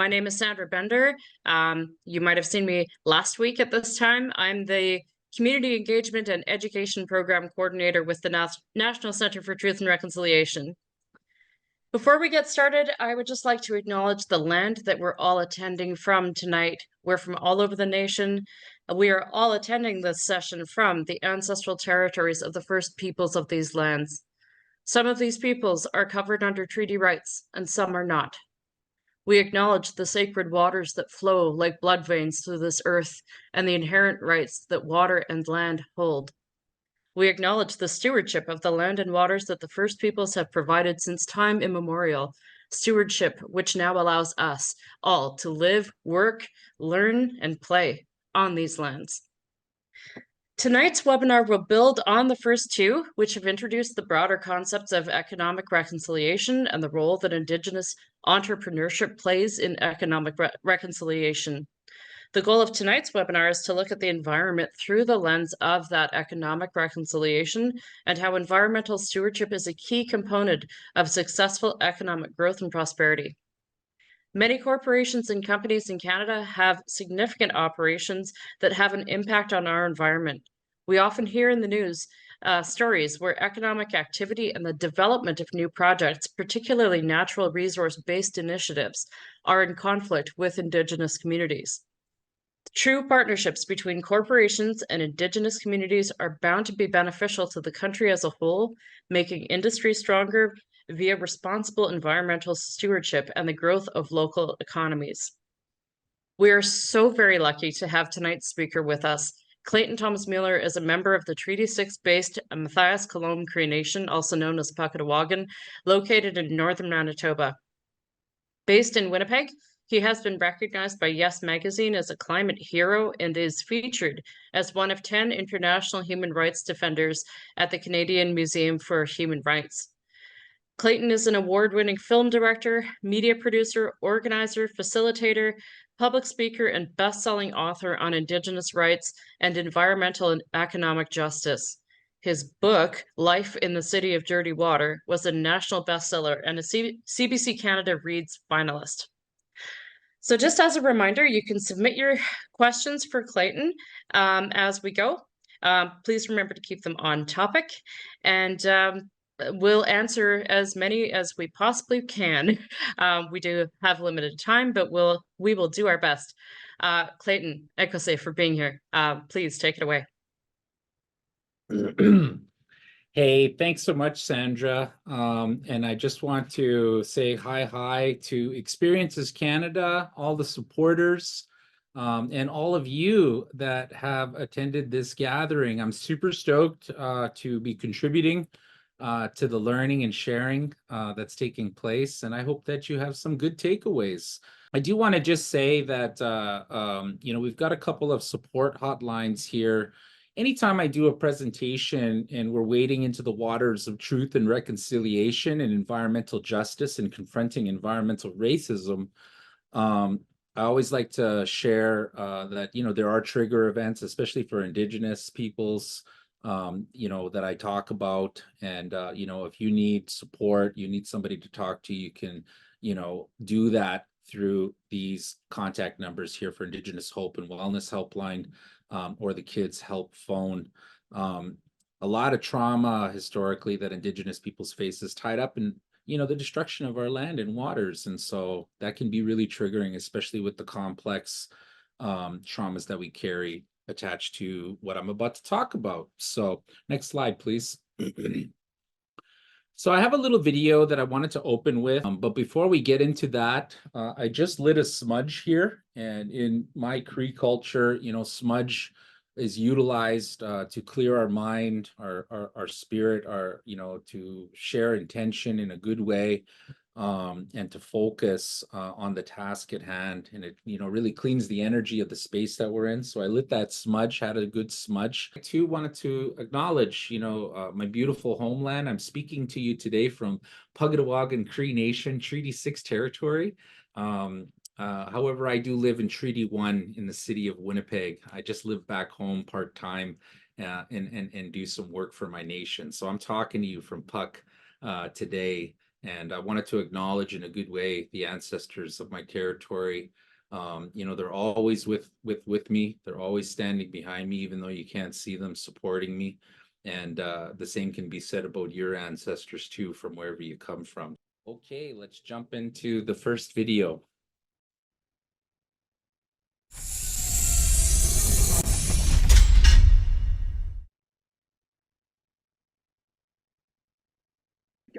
My name is Sandra Bender. You might have seen me last week at this time. I'm the Community Engagement and Education Program Coordinator with the National Center for Truth and Reconciliation. Before we get started, I would just like to acknowledge the land that we're all attending from tonight. We're from all over the nation. We are all attending this session from the ancestral territories of the first peoples of these lands. Some of these peoples are covered under treaty rights, and some are not. We acknowledge the sacred waters that flow like blood veins through this earth and the inherent rights that water and land hold. We acknowledge the stewardship of the land and waters that the first peoples have provided since time immemorial, stewardship which now allows us all to live, work, learn, and play on these lands. Tonight's webinar will build on the first two, which have introduced the broader concepts of economic reconciliation and the role that Indigenous entrepreneurship plays in economic reconciliation. The goal of tonight's webinar is to look at the environment through the lens of that economic reconciliation and how environmental stewardship is a key component of successful economic growth and prosperity. Many corporations and companies in Canada have significant operations that have an impact on our environment. We often hear in the news stories where economic activity and the development of new projects, particularly natural resource-based initiatives, are in conflict with Indigenous communities. True partnerships between corporations and Indigenous communities are bound to be beneficial to the country as a whole, making industry stronger via responsible environmental stewardship and the growth of local economies. We are so very lucky to have tonight's speaker with us. Clayton Thomas Mueller is a member of the Treaty 6-based Matthias Kalom Cree Nation, also known as Puckatawagan, located in northern Manitoba. Based in Winnipeg, he has been recognized by Yes Magazine as a climate hero and is featured as one of 10 international human rights defenders at the Canadian Museum for Human Rights. Clayton is an award-winning film director, media producer, organizer, facilitator, public speaker, and best-selling author on Indigenous rights and environmental and economic justice. His book, Life in the City of Dirty Water, was a national bestseller and a CBC Canada Reads finalist. So just as a reminder, you can submit your questions for Clayton as we go. Please remember to keep them on topic, and we'll answer as many as we possibly can. We do have limited time, but we will do our best. Clayton, ekose for being here. Please take it away. Hey, thanks so much, Sandra. And I just want to say hi to Experiences Canada, all the supporters, and all of you that have attended this gathering. I'm super stoked to be contributing to the learning and sharing that's taking place, and I hope that you have some good takeaways. I do want to just say that we've got a couple of support hotlines here. Anytime I do a presentation and we're wading into the waters of truth and reconciliation and environmental justice and confronting environmental racism, I always like to share that there are trigger events, especially for Indigenous peoples, that I talk about. And, if you need support, you need somebody to talk to, you can, do that through these contact numbers here for Indigenous Hope and Wellness Helpline, or the Kids Help phone. A lot of trauma historically that Indigenous peoples face is tied up in, the destruction of our land and waters. And so that can be really triggering, especially with the complex traumas that we carry attached to what I'm about to talk about. So next slide, please. So I have a little video that I wanted to open with, but before we get into that, I just lit a smudge here. And in my Cree culture, smudge is utilized to clear our mind, our spirit, to share intention in a good way, and to focus on the task at hand. And it, really cleans the energy of the space that we're in. So I lit that smudge, had a good smudge. I too wanted to acknowledge, my beautiful homeland. I'm speaking to you today from Puckatawagan Cree Nation, Treaty 6 territory. However, I do live in Treaty 1 in the city of Winnipeg. I just live back home part-time and do some work for my nation. So I'm talking to you from Puck today. And I wanted to acknowledge in a good way the ancestors of my territory. They're always with me. They're always standing behind me, even though you can't see them supporting me. And the same can be said about your ancestors too, from wherever you come from. Okay, let's jump into the first video.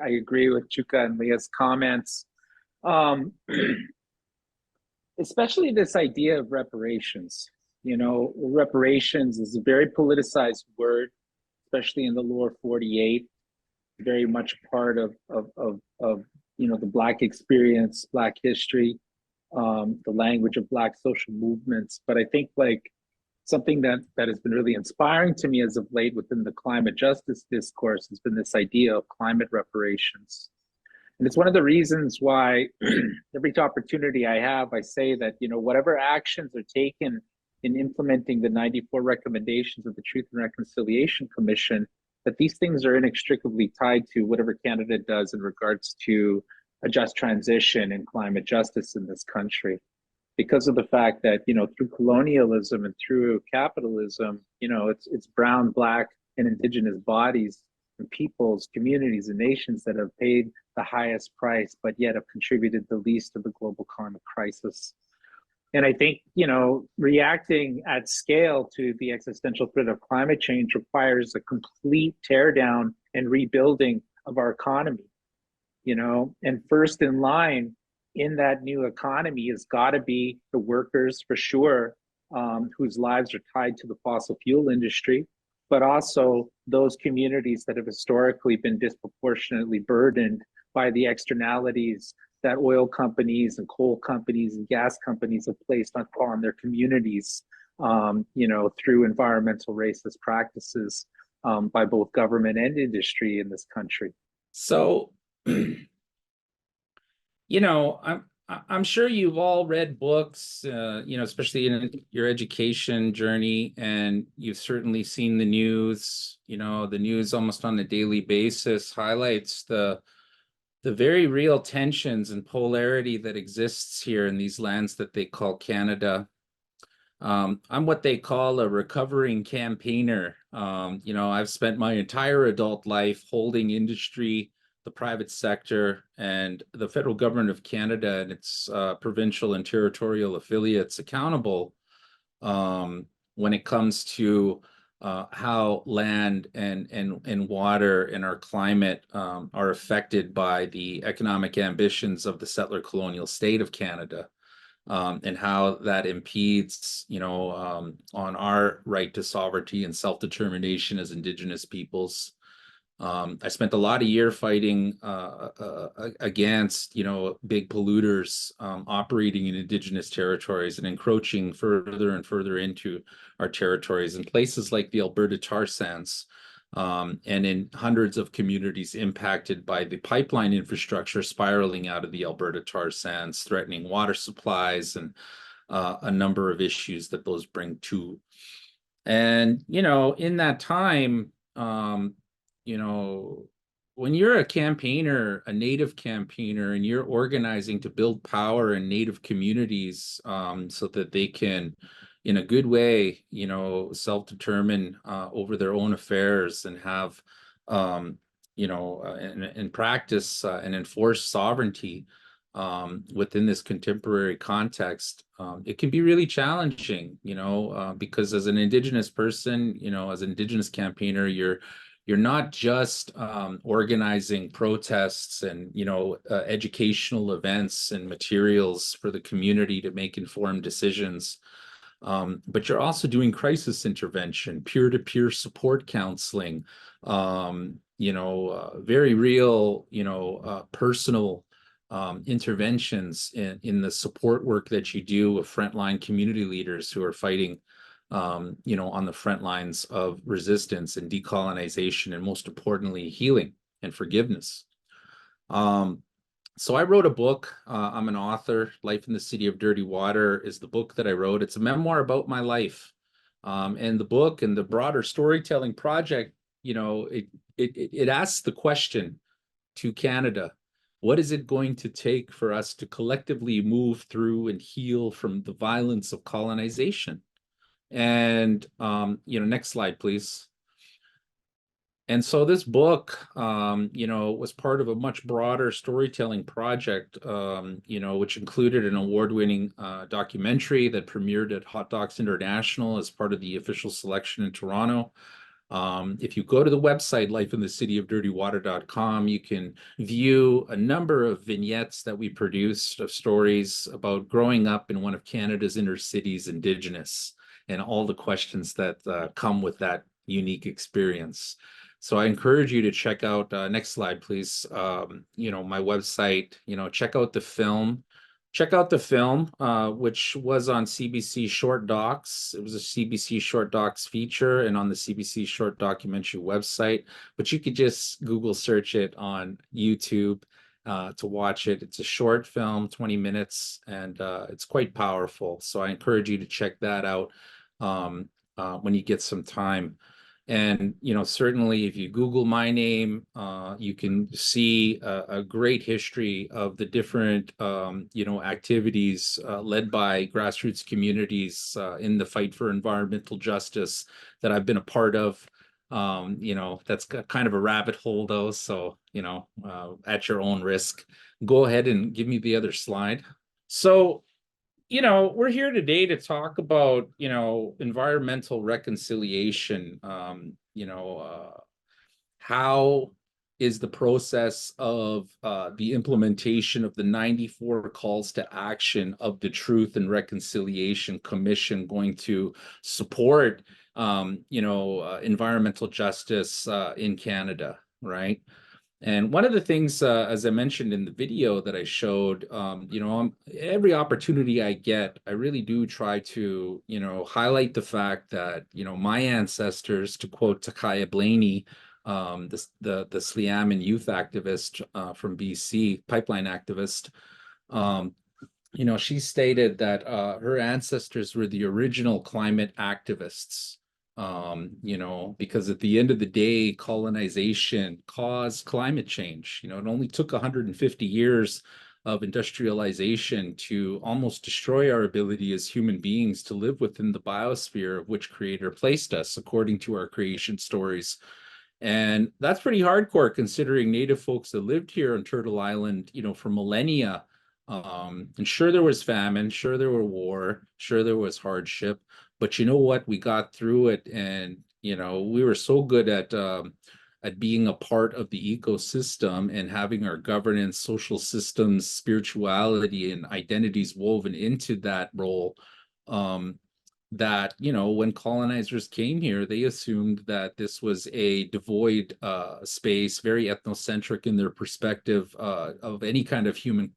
I agree with Chuka and Leah's comments, um, especially this idea of reparations. Reparations is a very politicized word, especially in the lower 48, very much part of the Black experience, Black history, the language of Black social movements. But I think like something that has been really inspiring to me as of late within the climate justice discourse has been this idea of climate reparations. And it's one of the reasons why every opportunity I have, I say that, whatever actions are taken in implementing the 94 recommendations of the Truth and Reconciliation Commission, that these things are inextricably tied to whatever Canada does in regards to a just transition and climate justice in this country. Because of the fact that, through colonialism and through capitalism, it's brown, Black, and Indigenous bodies and peoples, communities, and nations that have paid the highest price, but yet have contributed the least to the global climate crisis. And I think, reacting at scale to the existential threat of climate change requires a complete teardown and rebuilding of our economy, and first in line in that new economy has got to be the workers for sure, whose lives are tied to the fossil fuel industry, but also those communities that have historically been disproportionately burdened by the externalities that oil companies and coal companies and gas companies have placed upon their communities, through environmental racist practices by both government and industry in this country. So, I'm sure you've all read books, especially in your education journey, and you've certainly seen the news. The news almost on a daily basis highlights the very real tensions and polarity that exists here in these lands that they call Canada. I'm what they call a recovering campaigner. I've spent my entire adult life holding industry, the private sector, and the federal government of Canada and its provincial and territorial affiliates accountable when it comes to how land and water and our climate are affected by the economic ambitions of the settler colonial state of Canada. And how that impedes, on our right to sovereignty and self-determination as Indigenous peoples. I spent a lot of year fighting against, big polluters operating in Indigenous territories and encroaching further and further into our territories in places like the Alberta tar sands, and in hundreds of communities impacted by the pipeline infrastructure spiraling out of the Alberta tar sands, threatening water supplies and a number of issues that those bring to. And, in that time, when you're a campaigner, a Native campaigner, and you're organizing to build power in Native communities so that they can, in a good way, self-determine over their own affairs and have, and practice and enforce sovereignty within this contemporary context, it can be really challenging, because as an Indigenous person, as an Indigenous campaigner, you're not just organizing protests and educational events and materials for the community to make informed decisions, but you're also doing crisis intervention, peer-to-peer support counseling, very real, personal interventions in the support work that you do with frontline community leaders who are fighting on the front lines of resistance and decolonization, and most importantly, healing and forgiveness. So I wrote a book. I'm an author. Life in the City of Dirty Water is the book that I wrote. It's a memoir about my life. And the book and the broader storytelling project, it asks the question to Canada, What is it going to take for us to collectively move through and heal from the violence of colonization? And, next slide, please. And so this book, was part of a much broader storytelling project, which included an award-winning documentary that premiered at Hot Docs International as part of the official selection in Toronto. If you go to the website, lifeinthecityofdirtywater.com, you can view a number of vignettes that we produced of stories about growing up in one of Canada's inner cities, Indigenous, and all the questions that come with that unique experience. So I encourage you to check out, next slide, please, my website, check out the film. Check out the film, which was on CBC Short Docs. It was a CBC Short Docs feature and on the CBC Short Documentary website. But you could just Google search it on YouTube to watch it. It's a short film, 20 minutes, and it's quite powerful. So I encourage you to check that out when you get some time. And, certainly if you Google my name, you can see a great history of the different, activities led by grassroots communities in the fight for environmental justice that I've been a part of. That's kind of a rabbit hole though. So, at your own risk, go ahead and give me the other slide. So, we're here today to talk about, environmental reconciliation. How is the process of the implementation of the 94 calls to action of the Truth and Reconciliation Commission going to support, environmental justice in Canada, right? And one of the things, as I mentioned in the video that I showed, every opportunity I get, I really do try to, highlight the fact that, my ancestors, to quote Takaya Blaney, the Sliammon youth activist from BC, pipeline activist, she stated that her ancestors were the original climate activists. Because at the end of the day, colonization caused climate change. It only took 150 years of industrialization to almost destroy our ability as human beings to live within the biosphere of which Creator placed us, according to our creation stories. And that's pretty hardcore considering Native folks that lived here on Turtle Island, for millennia. And sure, there was famine, sure, there were war, sure, there was hardship. But you know what? We got through it, and we were so good at being a part of the ecosystem and having our governance, social systems, spirituality, and identities woven into that role. That when colonizers came here, they assumed that this was a devoid space, very ethnocentric in their perspective of any kind of human,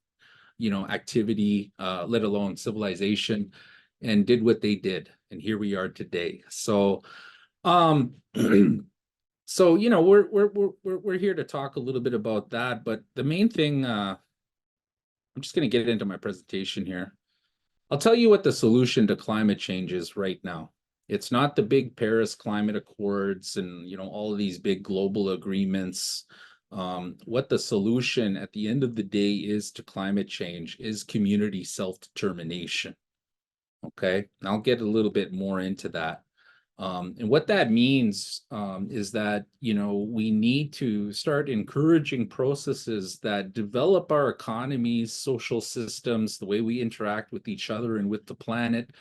activity, let alone civilization, and did what they did. And here we are today. So, we're here to talk a little bit about that. But the main thing, I'm just going to get into my presentation here. I'll tell you what the solution to climate change is right now. It's not the big Paris Climate Accords and all of these big global agreements. What the solution at the end of the day is to climate change is community self-determination. Okay, and I'll get a little bit more into that. And what that means is that, we need to start encouraging processes that develop our economies, social systems, the way we interact with each other and with the planet,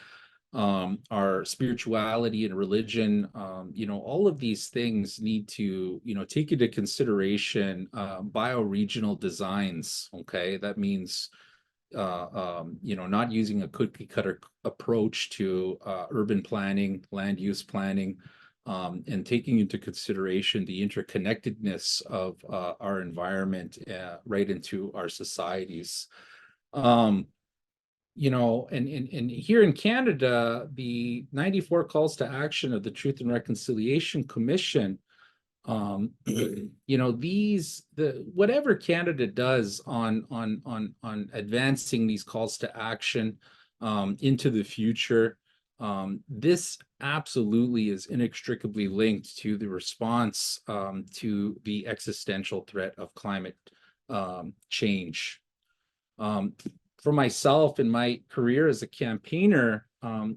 our spirituality and religion, all of these things need to, take into consideration bioregional designs. Okay, that means not using a cookie cutter approach to urban planning, land use planning, and taking into consideration the interconnectedness of our environment right into our societies. And here in Canada, the 94 calls to action of the Truth and Reconciliation Commission, whatever Canada does on advancing these calls to action into the future, this absolutely is inextricably linked to the response to the existential threat of climate change. For myself in my career as a campaigner,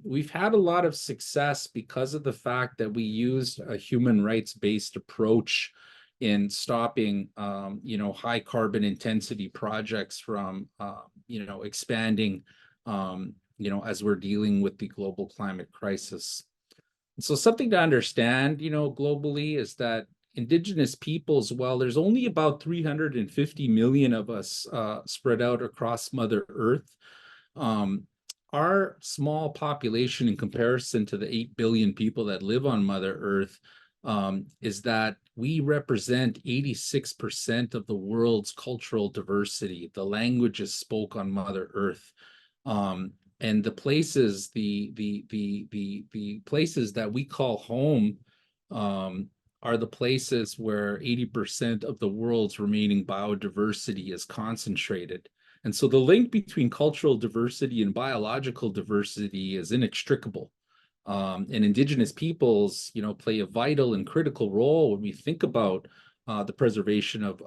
we've had a lot of success because of the fact that we used a human rights-based approach in stopping, high carbon intensity projects from, expanding, as we're dealing with the global climate crisis. And so something to understand, globally is that Indigenous peoples, while there's only about 350 million of us spread out across Mother Earth, our small population in comparison to the 8 billion people that live on Mother Earth is that we represent 86% of the world's cultural diversity, the languages spoke on Mother Earth. And the places, the places that we call home are the places where 80% of the world's remaining biodiversity is concentrated. And so the link between cultural diversity and biological diversity is inextricable. And Indigenous peoples, play a vital and critical role when we think about the preservation of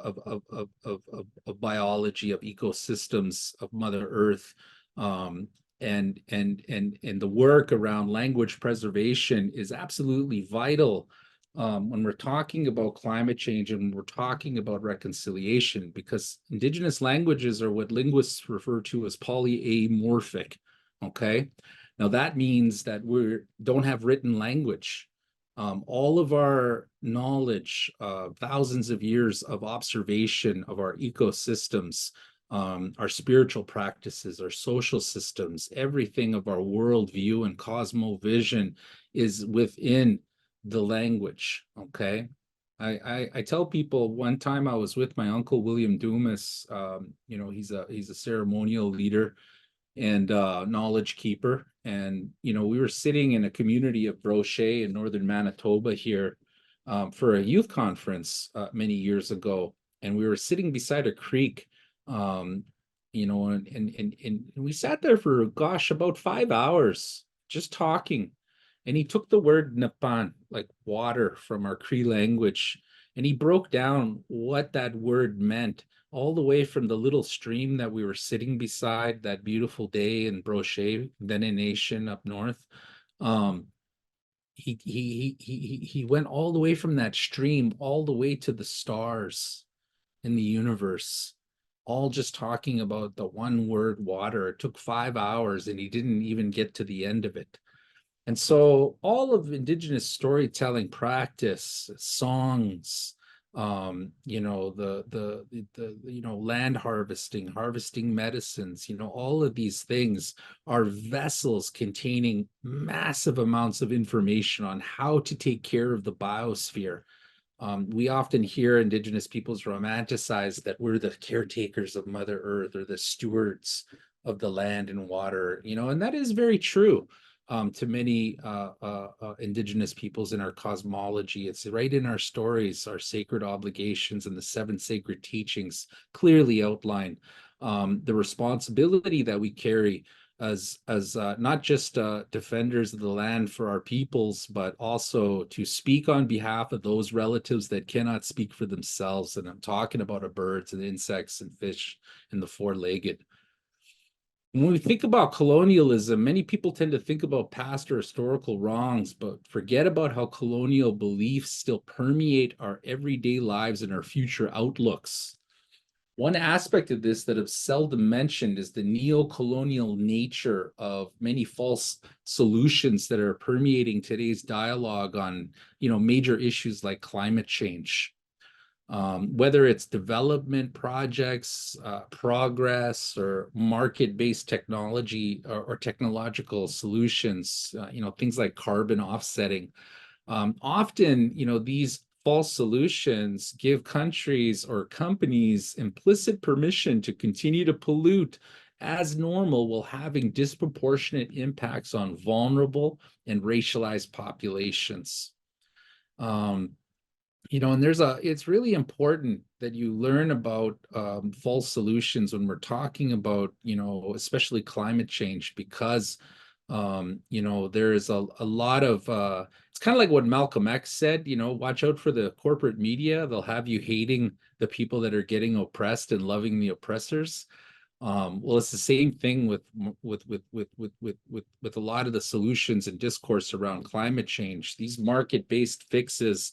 biology, of ecosystems, of Mother Earth, and the work around language preservation is absolutely vital when we're talking about climate change and when we're talking about reconciliation, because Indigenous languages are what linguists refer to as polyamorphic. Okay, now that means that we don't have written language. All of our knowledge, thousands of years of observation of our ecosystems, our spiritual practices, our social systems, everything of our worldview and cosmovision is within the language. Okay, I tell people, one time I was with my uncle William Dumas. He's a ceremonial leader and knowledge keeper, and we were sitting in a community of Brochet in northern Manitoba here for a youth conference many years ago, and we were sitting beside a creek. And we sat there for, gosh, about 5 hours just talking. And he took the word napan, like water, from our Cree language, and he broke down what that word meant, all the way from the little stream that we were sitting beside that beautiful day in Brochet, Dene Nation up north. He went all the way from that stream all the way to the stars in the universe, all just talking about the one word water. It took 5 hours and he didn't even get to the end of it. And so all of Indigenous storytelling practice, songs, land harvesting medicines, all of these things are vessels containing massive amounts of information on how to take care of the biosphere. We often hear Indigenous peoples romanticize that we're the caretakers of Mother Earth or the stewards of the land and water, and that is very true. To many Indigenous peoples in our cosmology. It's right in our stories, our sacred obligations, and the 7 sacred teachings clearly outline the responsibility that we carry as not just defenders of the land for our peoples, but also to speak on behalf of those relatives that cannot speak for themselves. And I'm talking about our birds and insects and fish and the four-legged. When we think about colonialism, many people tend to think about past or historical wrongs, but forget about how colonial beliefs still permeate our everyday lives and our future outlooks. One aspect of this that is seldom mentioned is the neo-colonial nature of many false solutions that are permeating today's dialogue on, major issues like climate change. Whether it's development projects, progress, or market-based technology or technological solutions, things like carbon offsetting. Often, these false solutions give countries or companies implicit permission to continue to pollute as normal, while having disproportionate impacts on vulnerable and racialized populations. And it's really important that you learn about false solutions when we're talking about, especially climate change, because There is a lot of it's kind of like what Malcolm X said, watch out for the corporate media. They'll have you hating the people that are getting oppressed and loving the oppressors. Well, it's the same thing with a lot of the solutions and discourse around climate change. These market-based fixes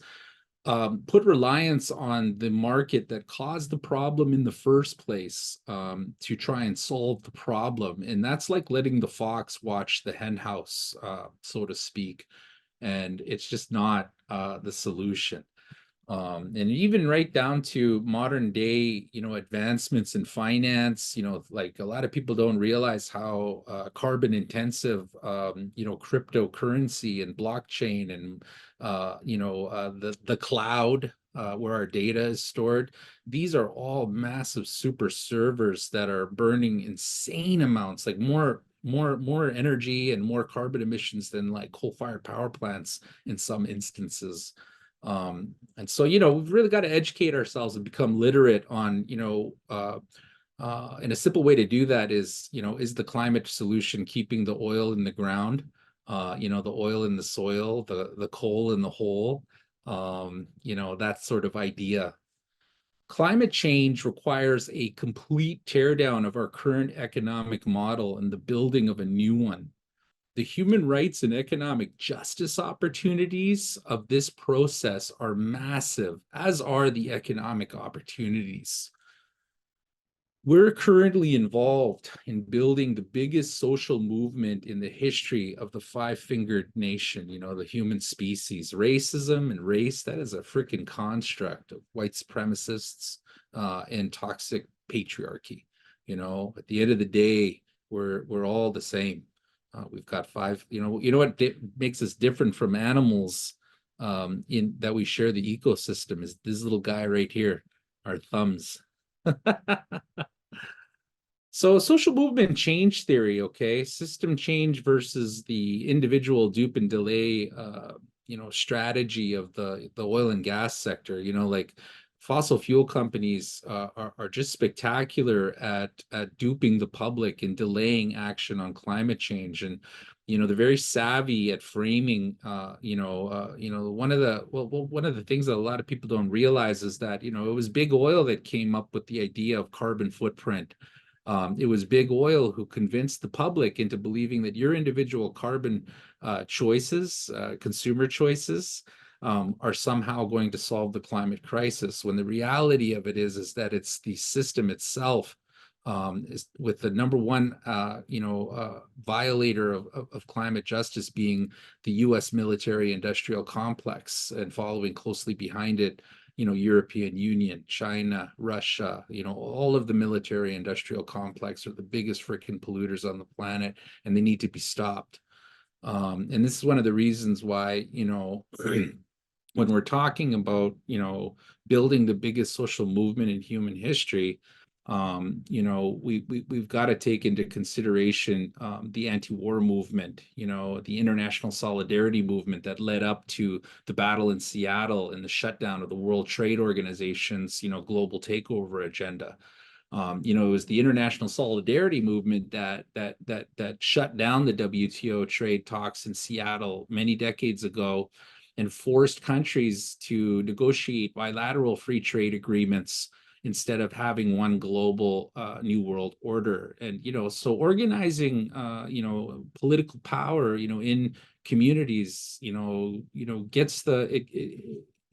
put reliance on the market that caused the problem in the first place, to try and solve the problem. And that's like letting the fox watch the hen house, so to speak. And it's just not the solution. And even right down to modern day, advancements in finance, like a lot of people don't realize how carbon intensive, cryptocurrency and blockchain and, the cloud, where our data is stored. These are all massive super servers that are burning insane amounts, like more energy and more carbon emissions than like coal-fired power plants in some instances. And so, we've really got to educate ourselves and become literate on, and a simple way to do that is the climate solution keeping the oil in the ground, the oil in the soil, the coal in the hole, that sort of idea. Climate change requires a complete teardown of our current economic model and the building of a new one. The human rights and economic justice opportunities of this process are massive, as are the economic opportunities. We're currently involved in building the biggest social movement in the history of the five-fingered nation, the human species. Racism and race, that is a freaking construct of white supremacists and toxic patriarchy. At the end of the day, we're all the same. We've got five, what makes us different from animals, in that we share the ecosystem, is this little guy right here, our thumbs. So social movement change theory, okay, system change versus the individual dupe and delay, strategy of the oil and gas sector. Like fossil fuel companies are just spectacular at duping the public and delaying action on climate change. And they're very savvy at framing. One of the things that a lot of people don't realize is that it was big oil that came up with the idea of carbon footprint. It was big oil who convinced the public into believing that your individual carbon choices, consumer choices, are somehow going to solve the climate crisis, when the reality of it is that it's the system itself, is with the number one violator of climate justice being the U.S. military industrial complex, and following closely behind it, European Union, China, Russia, all of the military industrial complex are the biggest freaking polluters on the planet, and they need to be stopped. And this is one of the reasons why, when we're talking about, building the biggest social movement in human history, we've got to take into consideration the anti-war movement, the international solidarity movement that led up to the battle in Seattle and the shutdown of the World Trade Organization's, global takeover agenda. It was the international solidarity movement that shut down the WTO trade talks in Seattle many decades ago, and forced countries to negotiate bilateral free trade agreements instead of having one global new world order. And so organizing political power in communities gets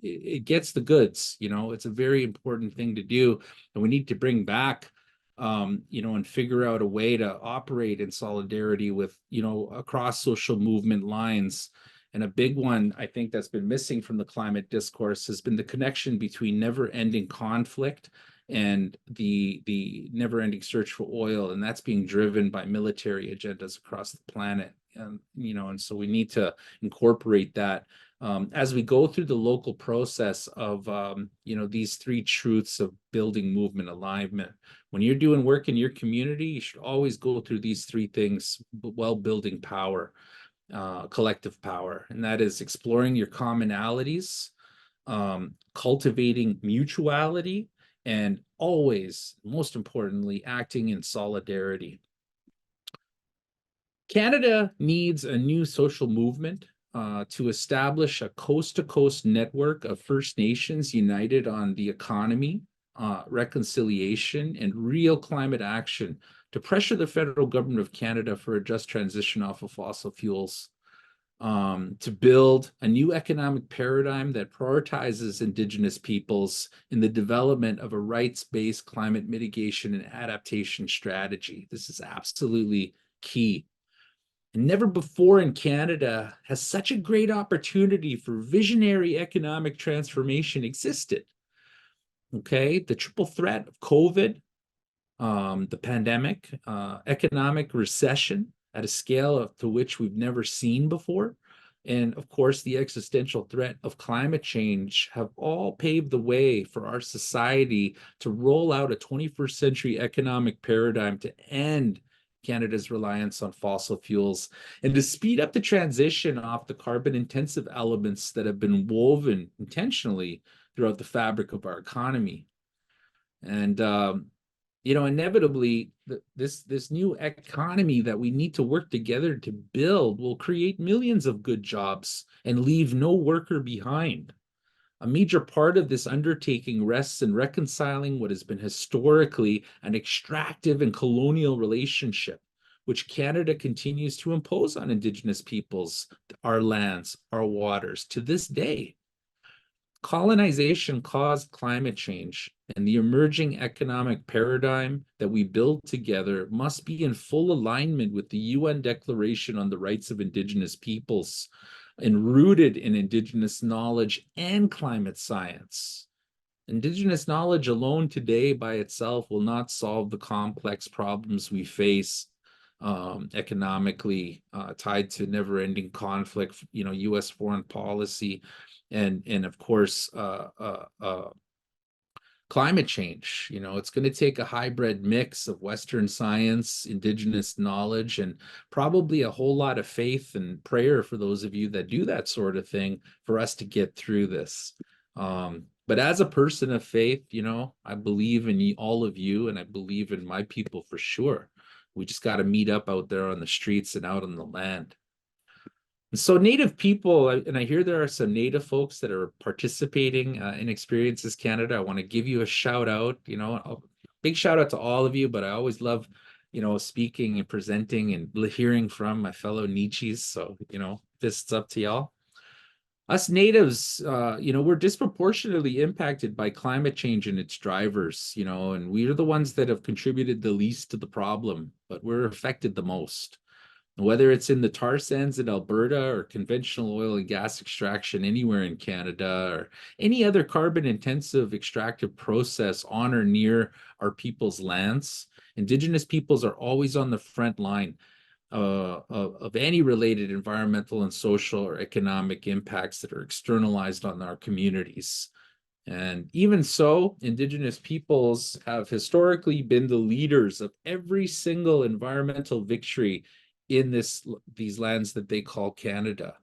it gets the goods. It's a very important thing to do, and we need to bring back and figure out a way to operate in solidarity with across social movement lines. And a big one, I think, that's been missing from the climate discourse has been the connection between never-ending conflict and the never-ending search for oil, and that's being driven by military agendas across the planet. And so we need to incorporate that as we go through the local process of these three truths of building movement alignment. When you're doing work in your community, you should always go through these three things while building power. Collective power, and that is exploring your commonalities, cultivating mutuality, and always, most importantly, acting in solidarity. Canada needs a new social movement to establish a coast-to-coast network of First Nations united on the economy, reconciliation, and real climate action to pressure the federal government of Canada for a just transition off of fossil fuels, to build a new economic paradigm that prioritizes Indigenous peoples in the development of a rights-based climate mitigation and adaptation strategy. This is absolutely key. And never before in Canada has such a great opportunity for visionary economic transformation existed. Okay, the triple threat of COVID, the pandemic, economic recession at a scale to which we've never seen before, and of course, the existential threat of climate change have all paved the way for our society to roll out a 21st century economic paradigm to end Canada's reliance on fossil fuels and to speed up the transition off the carbon intensive elements that have been woven intentionally throughout the fabric of our economy. And inevitably, this new economy that we need to work together to build will create millions of good jobs and leave no worker behind. A major part of this undertaking rests in reconciling what has been historically an extractive and colonial relationship, which Canada continues to impose on Indigenous peoples, our lands, our waters, to this day. Colonization caused climate change, and the emerging economic paradigm that we build together must be in full alignment with the UN Declaration on the Rights of Indigenous Peoples and rooted in Indigenous knowledge and climate science. Indigenous knowledge alone today by itself will not solve the complex problems we face economically, tied to never-ending conflict, U.S. foreign policy, and of course, climate change. It's going to take a hybrid mix of Western science, Indigenous knowledge, and probably a whole lot of faith and prayer for those of you that do that sort of thing for us to get through this. But as a person of faith, I believe in all of you, and I believe in my people for sure. We just got to meet up out there on the streets and out on the land. So Native people, and I hear there are some Native folks that are participating in Experiences Canada. I want to give you a shout out, a big shout out to all of you, but I always love, speaking and presenting and hearing from my fellow Nietzsches. So, fists up to y'all. Us Natives, we're disproportionately impacted by climate change and its drivers, and we are the ones that have contributed the least to the problem, but we're affected the most. Whether it's in the tar sands in Alberta or conventional oil and gas extraction anywhere in Canada or any other carbon intensive extractive process on or near our people's lands, Indigenous peoples are always on the front line of any related environmental and social or economic impacts that are externalized on our communities. And even so, Indigenous peoples have historically been the leaders of every single environmental victory in these lands that they call Canada.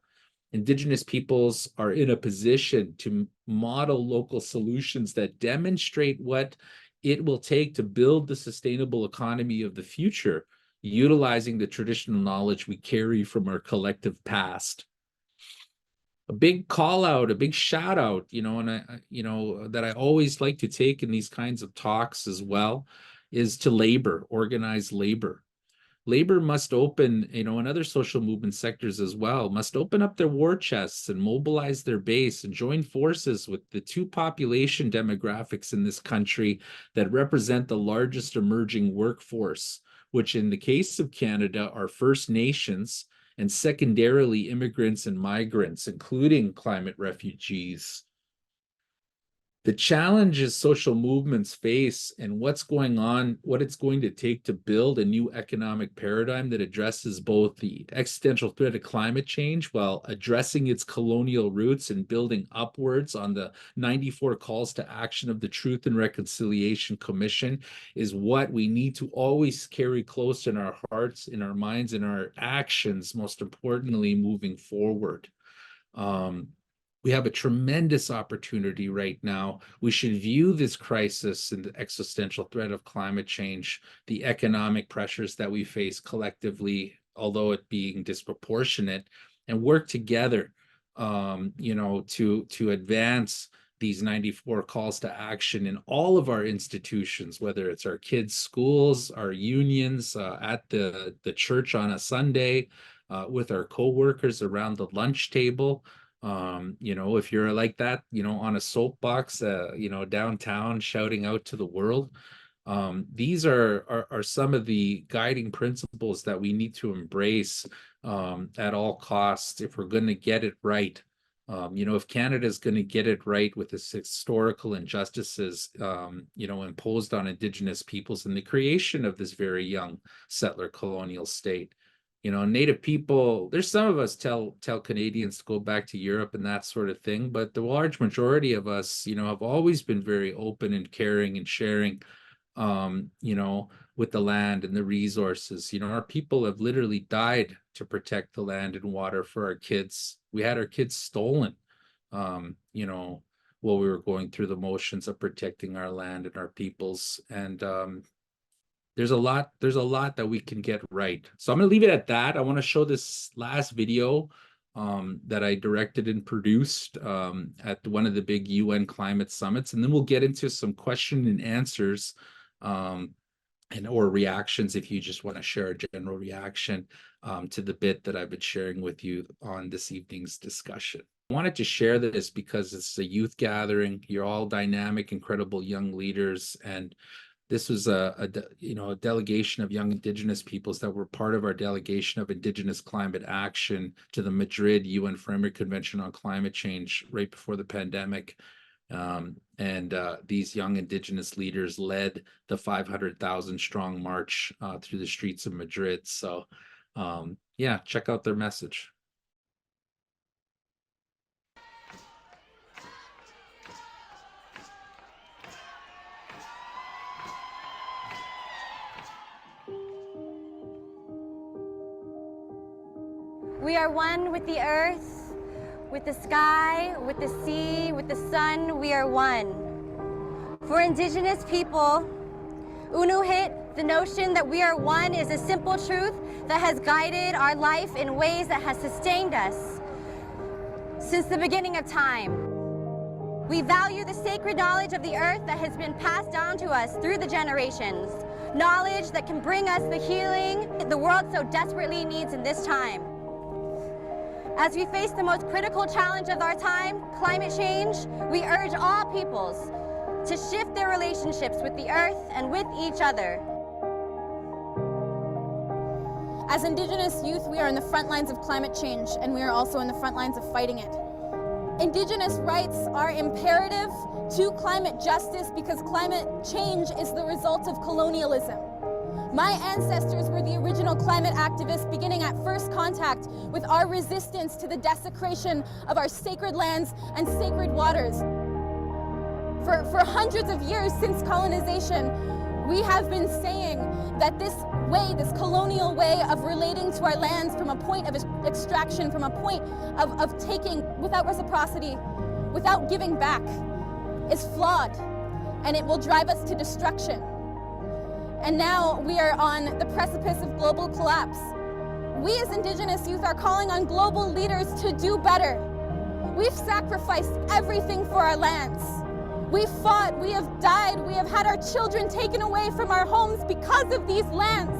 Indigenous peoples are in a position to model local solutions that demonstrate what it will take to build the sustainable economy of the future, utilizing the traditional knowledge we carry from our collective past. A big call out, a big shout out, and that I always like to take in these kinds of talks as well, is to labor, organized labor. Labor must open, and other social movement sectors as well, must open up their war chests and mobilize their base and join forces with the two population demographics in this country that represent the largest emerging workforce, which in the case of Canada are First Nations and secondarily immigrants and migrants, including climate refugees. The challenges social movements face and what's going on, what it's going to take to build a new economic paradigm that addresses both the existential threat of climate change while addressing its colonial roots and building upwards on the 94 calls to action of the Truth and Reconciliation Commission is what we need to always carry close in our hearts, in our minds, in our actions, most importantly, moving forward. We have a tremendous opportunity right now. We should view this crisis and the existential threat of climate change, the economic pressures that we face collectively although it being disproportionate, and work together, to advance these 94 calls to action in all of our institutions, whether it's our kids' schools, our unions, at the church on a Sunday, with our co-workers around the lunch table. If you're like that, on a soapbox, downtown shouting out to the world. These are some of the guiding principles that we need to embrace at all costs if we're going to get it right. If Canada is going to get it right with its historical injustices, imposed on Indigenous peoples and the creation of this very young settler colonial state. Native people, there's some of us tell Canadians to go back to Europe and that sort of thing, but the large majority of us, have always been very open and caring and sharing, with the land and the resources. Our people have literally died to protect the land and water for our kids. We had our kids stolen, while we were going through the motions of protecting our land and our peoples. And there's a lot that we can get right. So I'm going to leave it at that. I want to show this last video that I directed and produced at one of the big UN climate summits, and then we'll get into some question and answers, or reactions if you just want to share a general reaction to the bit that I've been sharing with you on this evening's discussion. I wanted to share this because it's a youth gathering. You're all dynamic, incredible young leaders, and this was a delegation of young Indigenous peoples that were part of our delegation of Indigenous climate action to the Madrid UN Framework Convention on Climate Change right before the pandemic. These young Indigenous leaders led the 500,000 strong march through the streets of Madrid. So check out their message. We are one with the earth, with the sky, with the sea, with the sun. We are one. For Indigenous people, Unuhit, the notion that we are one is a simple truth that has guided our life in ways that has sustained us since the beginning of time. We value the sacred knowledge of the earth that has been passed down to us through the generations, knowledge that can bring us the healing the world so desperately needs in this time. As we face the most critical challenge of our time, climate change, we urge all peoples to shift their relationships with the earth and with each other. As Indigenous youth, we are in the front lines of climate change, and we are also in the front lines of fighting it. Indigenous rights are imperative to climate justice because climate change is the result of colonialism. My ancestors were the original climate activists, beginning at first contact with our resistance to the desecration of our sacred lands and sacred waters. For hundreds of years since colonization, we have been saying that this way, this colonial way of relating to our lands from a point of extraction, from a point of taking without reciprocity, without giving back, is flawed, and it will drive us to destruction. And now we are on the precipice of global collapse. We as Indigenous youth are calling on global leaders to do better. We've sacrificed everything for our lands. We've fought, we have died, we have had our children taken away from our homes because of these lands.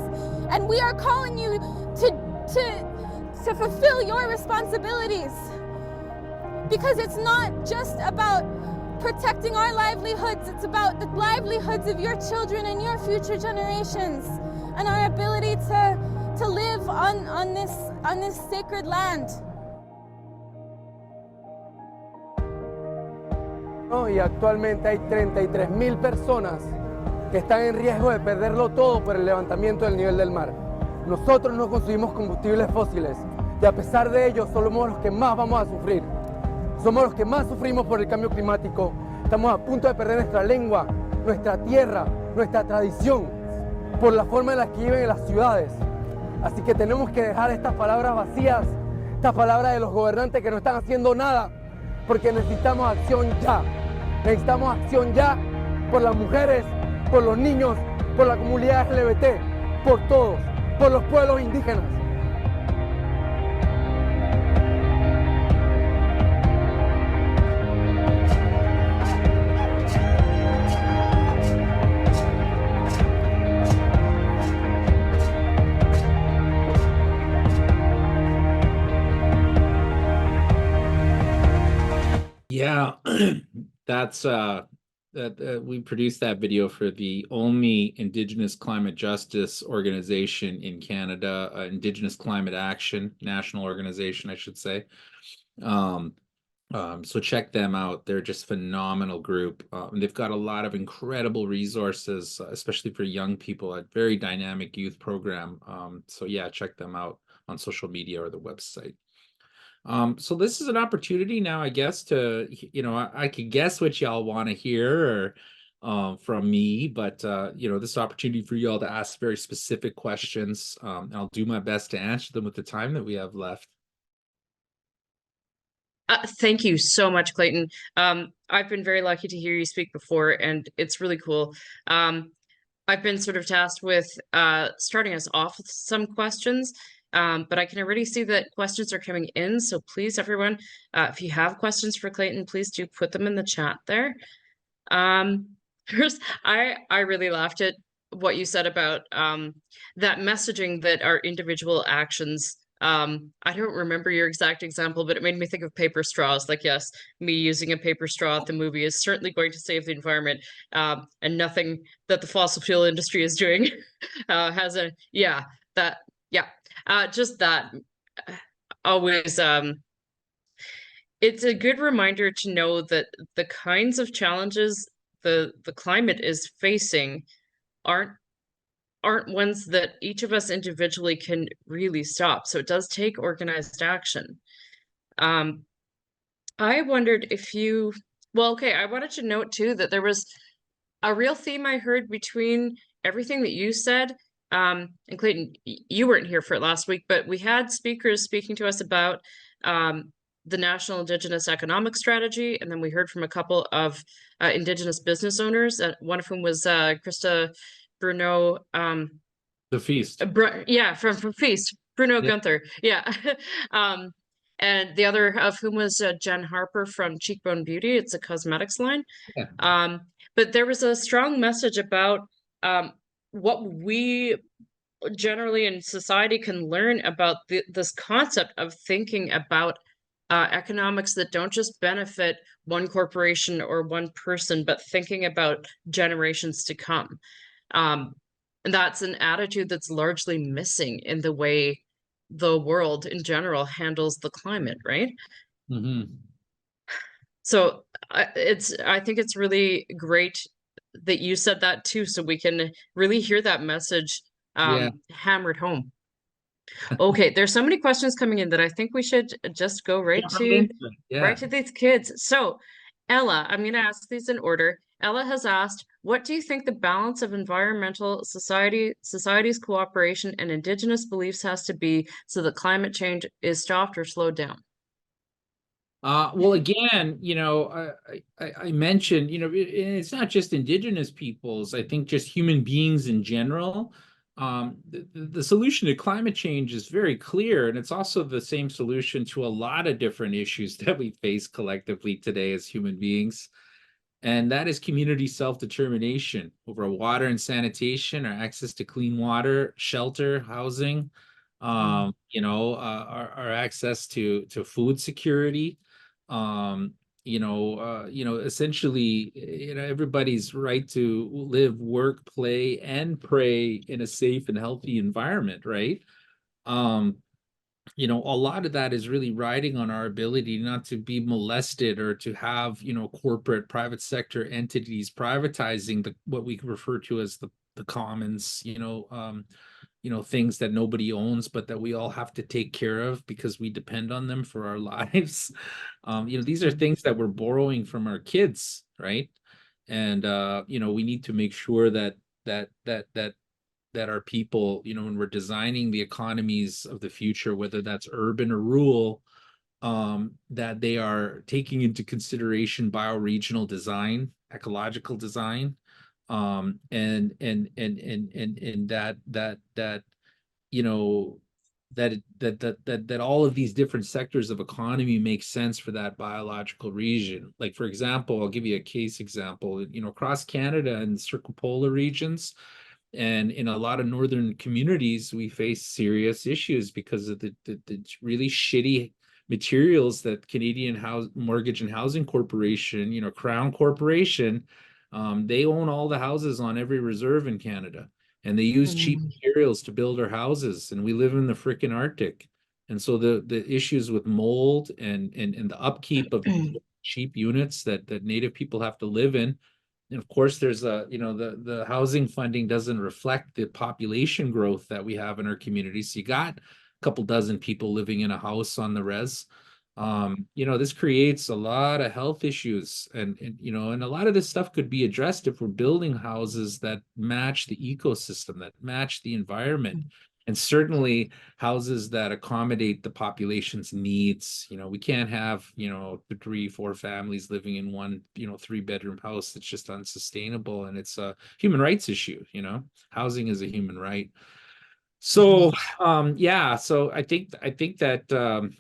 And we are calling you to fulfill your responsibilities. Because it's not just about protecting our livelihoods, it's about the livelihoods of your children and your future generations, and our ability to live on this sacred land. Y actualmente hay 33,000 personas que están en riesgo de perderlo todo por el levantamiento del nivel del mar. Nosotros no consumimos combustibles fósiles y a pesar de ello somos los que más vamos a sufrir. Somos los que más sufrimos por el cambio climático. Estamos a punto de perder nuestra lengua, nuestra tierra, nuestra tradición, por la forma en la que viven en las ciudades. Así que tenemos que dejar estas palabras vacías, estas palabras de los gobernantes que no están haciendo nada, porque necesitamos acción ya. Necesitamos acción ya por las mujeres, por los niños, por la comunidad LGBT, por todos, por los pueblos indígenas. Yeah, that's we produced that video for the only Indigenous climate justice organization in Canada, Indigenous Climate Action National Organization, I should say. So check them out. They're just phenomenal group. And they've got a lot of incredible resources, especially for young people, a very dynamic youth program. So yeah, check them out on social media or the website. So this is an opportunity now, I guess, to, I could guess what y'all want to hear or from me, but this opportunity for y'all to ask very specific questions. And I'll do my best to answer them with the time that we have left. Thank you so much, Clayton. I've been very lucky to hear you speak before, and it's really cool. I've been sort of tasked with starting us off with some questions, but I can already see that questions are coming in. So please, everyone, if you have questions for Clayton, please do put them in the chat there. First, I really laughed at what you said about that messaging that our individual actions. I don't remember your exact example, but it made me think of paper straws. Like, yes, me using a paper straw at the movie is certainly going to save the environment, and nothing that the fossil fuel industry is doing has a just that always it's a good reminder to know that the kinds of challenges the climate is facing aren't ones that each of us individually can really stop. So it does take organized action. I wondered if you, I wanted to note too that there was a real theme I heard between everything that you said. And Clayton, you weren't here for it last week, but we had speakers speaking to us about the National Indigenous Economic Strategy, and then we heard from a couple of Indigenous business owners, one of whom was Krista Bruno. The Feast. From Feast, Bruno Yeah. Gunther. Yeah. And the other of whom was Jen Harper from Cheekbone Beauty. It's a cosmetics line. Yeah. But there was a strong message about what we generally in society can learn about this concept of thinking about economics that don't just benefit one corporation or one person, but thinking about generations to come. And that's an attitude that's largely missing in the way the world in general handles the climate, right? Mm-hmm. So I think it's really great that you said that too, so we can really hear that message hammered home. Okay, there's so many questions coming in that I think we should just go right to these kids. So Ella, I'm going to ask these in order. Ella has asked, what do you think the balance of environmental society's cooperation and Indigenous beliefs has to be so that climate change is stopped or slowed down? Well, again, I mentioned, it's not just Indigenous peoples. I think just human beings in general. The solution to climate change is very clear, and it's also the same solution to a lot of different issues that we face collectively today as human beings. And that is community self-determination over water and sanitation, or access to clean water, shelter, housing, our access to food security. Essentially, everybody's right to live, work, play, and pray in a safe and healthy environment, right? A lot of that is really riding on our ability not to be molested or to have, corporate private sector entities privatizing what we refer to as the commons, things that nobody owns, but that we all have to take care of because we depend on them for our lives. These are things that we're borrowing from our kids, right? And we need to make sure that our people, when we're designing the economies of the future, whether that's urban or rural, that they are taking into consideration bioregional design, ecological design, and that all of these different sectors of economy make sense for that biological region. Like, for example, I'll give you a case example. Across Canada and circumpolar regions, and in a lot of northern communities, we face serious issues because of the really shitty materials that Canadian Mortgage and Housing Corporation, you know, Crown Corporation, they own all the houses on every reserve in Canada, and they use cheap materials to build our houses, and we live in the frickin' Arctic. And so the issues with mold and the upkeep of cheap units that Native people have to live in. And of course, there's the housing funding doesn't reflect the population growth that we have in our communities. So you got a couple dozen people living in a house on the res. This creates a lot of health issues, and a lot of this stuff could be addressed if we're building houses that match the ecosystem, that match the environment. And certainly houses that accommodate the population's needs. We can't have, 3-4 families living in one, 3-bedroom house. That's just unsustainable. And it's a human rights issue, housing is a human right. So, so I think that,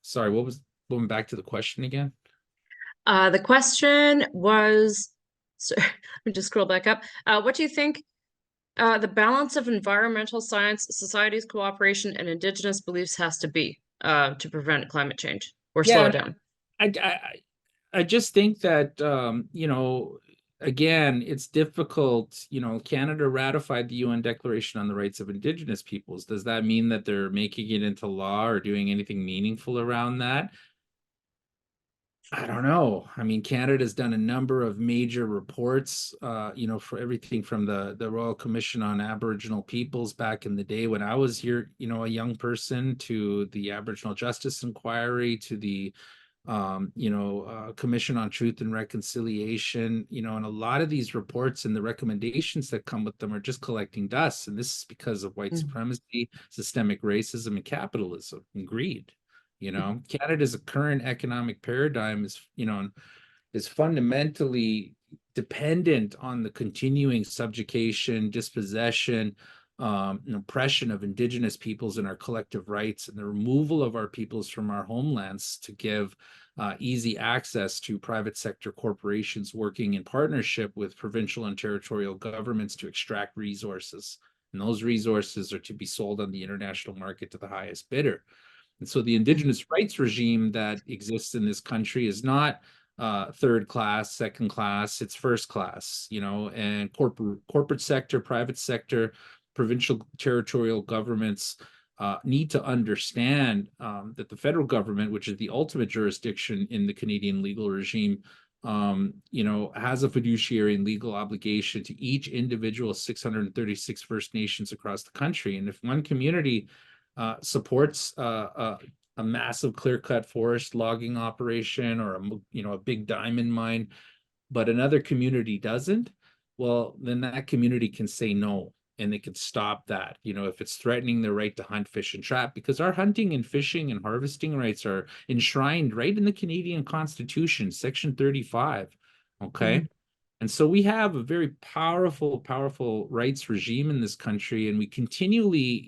sorry, going back to the question again? The question was, so let me just scroll back up. What do you think the balance of environmental science, society's cooperation, and Indigenous beliefs has to be to prevent climate change or slow it down? I just think that, again, it's difficult. Canada ratified the UN Declaration on the Rights of Indigenous Peoples. Does that mean that they're making it into law or doing anything meaningful around that? I don't know. I mean, Canada's done a number of major reports, for everything from the Royal Commission on Aboriginal Peoples back in the day when I was here, a young person, to the Aboriginal Justice Inquiry, to the, Commission on Truth and Reconciliation, and a lot of these reports and the recommendations that come with them are just collecting dust. And this is because of white supremacy, systemic racism, and capitalism and greed. Canada's current economic paradigm is fundamentally dependent on the continuing subjugation, dispossession, and oppression of Indigenous peoples and our collective rights, and the removal of our peoples from our homelands to give easy access to private sector corporations working in partnership with provincial and territorial governments to extract resources. And those resources are to be sold on the international market to the highest bidder. And so the Indigenous rights regime that exists in this country is not third class, second class, it's first class, and corporate sector, private sector, provincial territorial governments need to understand that the federal government, which is the ultimate jurisdiction in the Canadian legal regime, has a fiduciary and legal obligation to each individual 636 First Nations across the country. And if one community supports a massive clear-cut forest logging operation or a big diamond mine, but another community doesn't, well, then that community can say no, and they can stop that, if it's threatening their right to hunt, fish, and trap, because our hunting and fishing and harvesting rights are enshrined right in the Canadian Constitution, Section 35. Okay. And so we have a very powerful rights regime in this country, and we continually,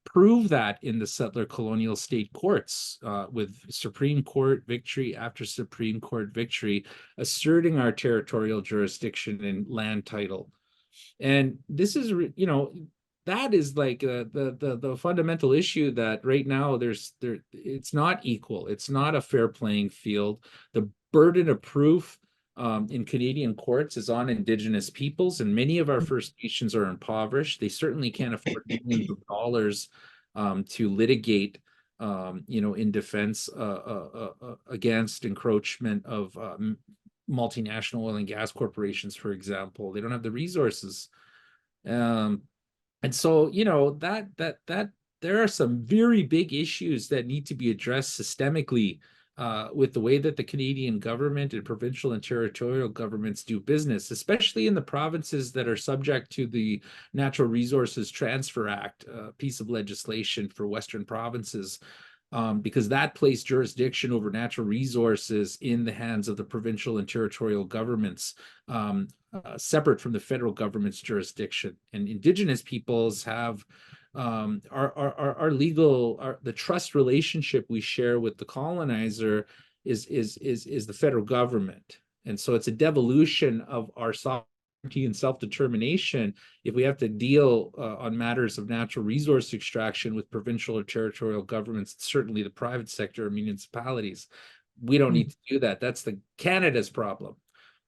prove that in the settler colonial state courts with Supreme Court victory after Supreme Court victory, asserting our territorial jurisdiction and land title. And this is, that is like the fundamental issue that right now it's not equal. It's not a fair playing field. The burden of proof in Canadian courts is on Indigenous peoples, and many of our First Nations are impoverished. They certainly can't afford millions of dollars to litigate, in defense against encroachment of multinational oil and gas corporations, for example. They don't have the resources, and so that there are some very big issues that need to be addressed systemically with the way that the Canadian government and provincial and territorial governments do business, especially in the provinces that are subject to the Natural Resources Transfer Act, piece of legislation for Western provinces, because that placed jurisdiction over natural resources in the hands of the provincial and territorial governments, separate from the federal government's jurisdiction. And Indigenous peoples have our legal, the trust relationship we share with the colonizer is the federal government. And so it's a devolution of our sovereignty and self-determination, if we have to deal on matters of natural resource extraction with provincial or territorial governments, certainly the private sector or municipalities, we don't need to do that. That's the Canada's problem.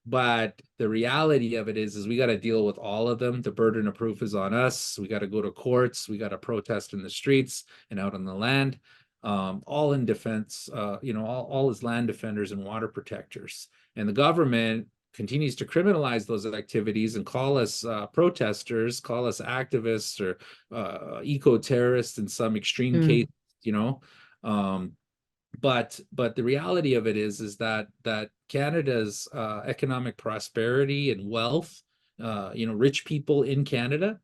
But the reality of it is we got to deal with all of them. The burden of proof is on us. We got to go to courts. We got to protest in the streets and out on the land, all in defense, all as land defenders and water protectors. And the government continues to criminalize those activities and call us protesters, call us activists or eco-terrorists in some extreme case, but the reality of it is that Canada's economic prosperity and wealth, rich people in Canada,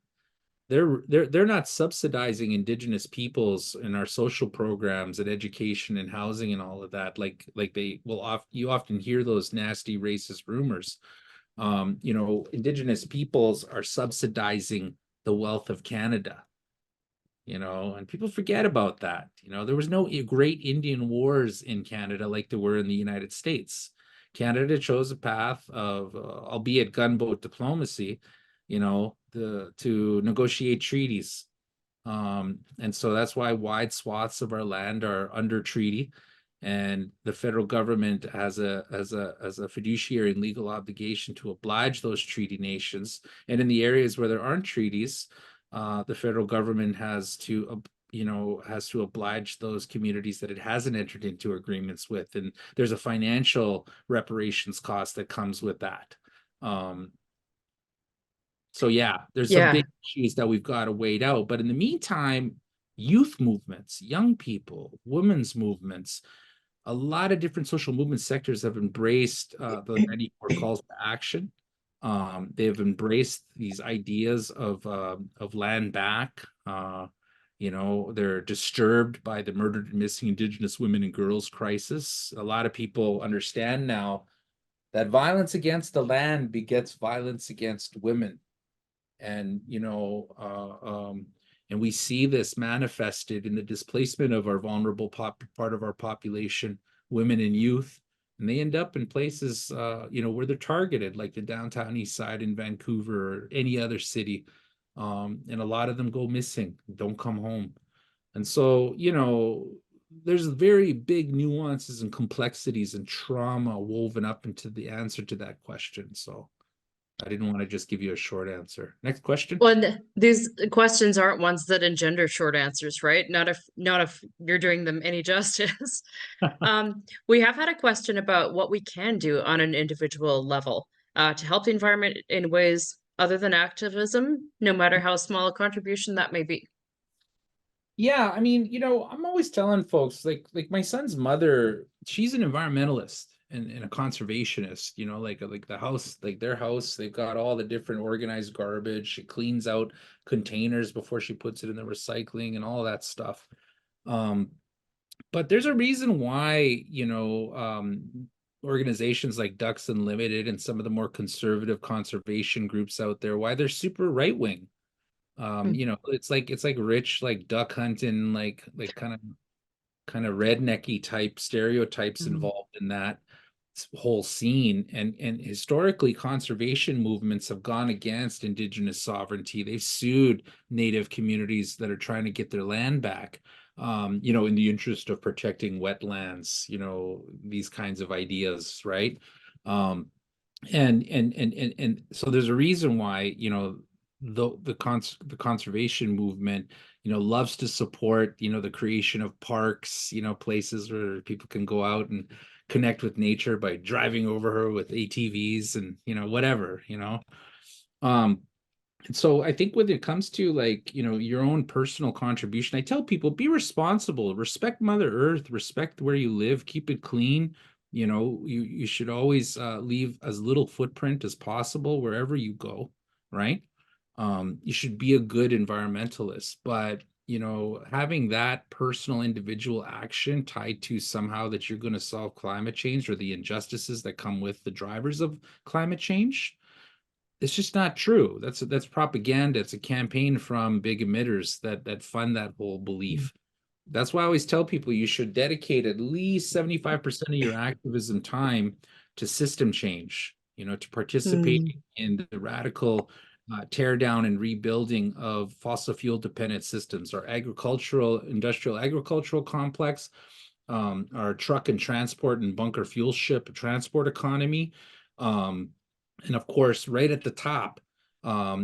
they're not subsidizing Indigenous peoples in our social programs and education and housing and all of that. Like they will you often hear those nasty racist rumors. Indigenous peoples are subsidizing the wealth of Canada. And people forget about that. There was no great Indian wars in Canada like there were in the United States. Canada chose a path of, albeit gunboat diplomacy, to negotiate treaties. And so that's why wide swaths of our land are under treaty. And the federal government has a fiduciary and legal obligation to oblige those treaty nations. And in the areas where there aren't treaties, the federal government has to oblige those communities that it hasn't entered into agreements with, and there's a financial reparations cost that comes with that. So there's some big issues that we've got to wait out. But in the meantime, youth movements, young people, women's movements, a lot of different social movement sectors have embraced the 94 calls to action. They've embraced these ideas of land back. They're disturbed by the murdered and missing Indigenous women and girls crisis. A lot of people understand now that violence against the land begets violence against women. And, and we see this manifested in the displacement of our vulnerable part of our population, women and youth. And they end up in places, where they're targeted, like the downtown east side in Vancouver or any other city. And a lot of them go missing, don't come home. And so, there's very big nuances and complexities and trauma woven up into the answer to that question. So I didn't want to just give you a short answer. Next question. Well, these questions aren't ones that engender short answers, right? Not if you're doing them any justice. We have had a question about what we can do on an individual level to help the environment in ways other than activism, no matter how small a contribution that may be. Yeah, I mean, I'm always telling folks, like my son's mother, she's an environmentalist and a conservationist, like the house, like their house, they've got all the different organized garbage. She cleans out containers before she puts it in the recycling and all that stuff. But there's a reason why, organizations like Ducks Unlimited and some of the more conservative conservation groups out there, why they're super right-wing. It's like rich, like duck hunting, like kind of rednecky type stereotypes involved in that whole scene. And historically, conservation movements have gone against Indigenous sovereignty. They've sued Native communities that are trying to get their land back, in the interest of protecting wetlands, these kinds of ideas, right? And so there's a reason why, the conservation movement, loves to support, the creation of parks, places where people can go out and connect with nature by driving over her with ATVs and, whatever, and so I think when it comes to your own personal contribution, I tell people, be responsible, respect Mother Earth, respect where you live, keep it clean. You should always leave as little footprint as possible wherever you go, right? You should be a good environmentalist, but having that personal individual action tied to somehow that you're going to solve climate change or the injustices that come with the drivers of climate change, it's just not true. That's propaganda. It's a campaign from big emitters that fund that whole belief. That's why I always tell people you should dedicate at least 75% of your activism time to system change. to participate in the radical tear down and rebuilding of fossil fuel dependent systems, our industrial agricultural complex, our truck and transport and bunker fuel ship transport economy, and of course, right at the top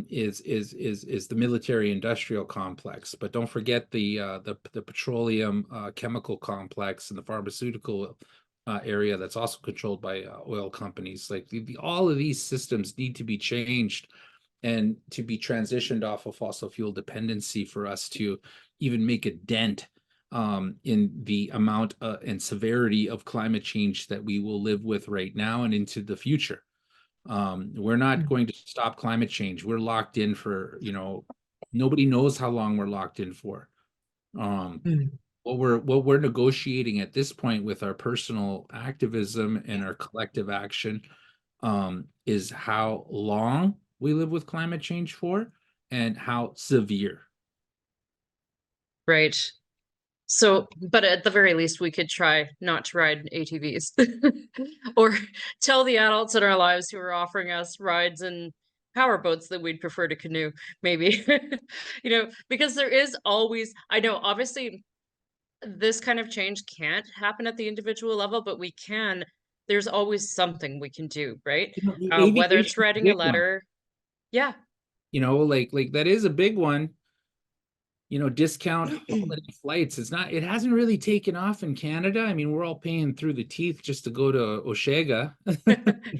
is the military industrial complex. But don't forget the petroleum chemical complex and the pharmaceutical area that's also controlled by oil companies. Like all of these systems need to be changed and to be transitioned off of fossil fuel dependency for us to even make a dent in the amount and severity of climate change that we will live with right now and into the future. We're not going to stop climate change. We're locked in for, nobody knows how long we're locked in for. What we're negotiating at this point with our personal activism and our collective action is how long we live with climate change for and how severe. Right. So, but at the very least, we could try not to ride ATVs or tell the adults in our lives who are offering us rides in power boats that we'd prefer to canoe, maybe, because there is always, I know, obviously, this kind of change can't happen at the individual level, but there's always something we can do, right? Whether it's writing a letter. Yeah. Like that is a big one. Discount holiday flights. It hasn't really taken off in Canada. I mean, we're all paying through the teeth just to go to Osheaga.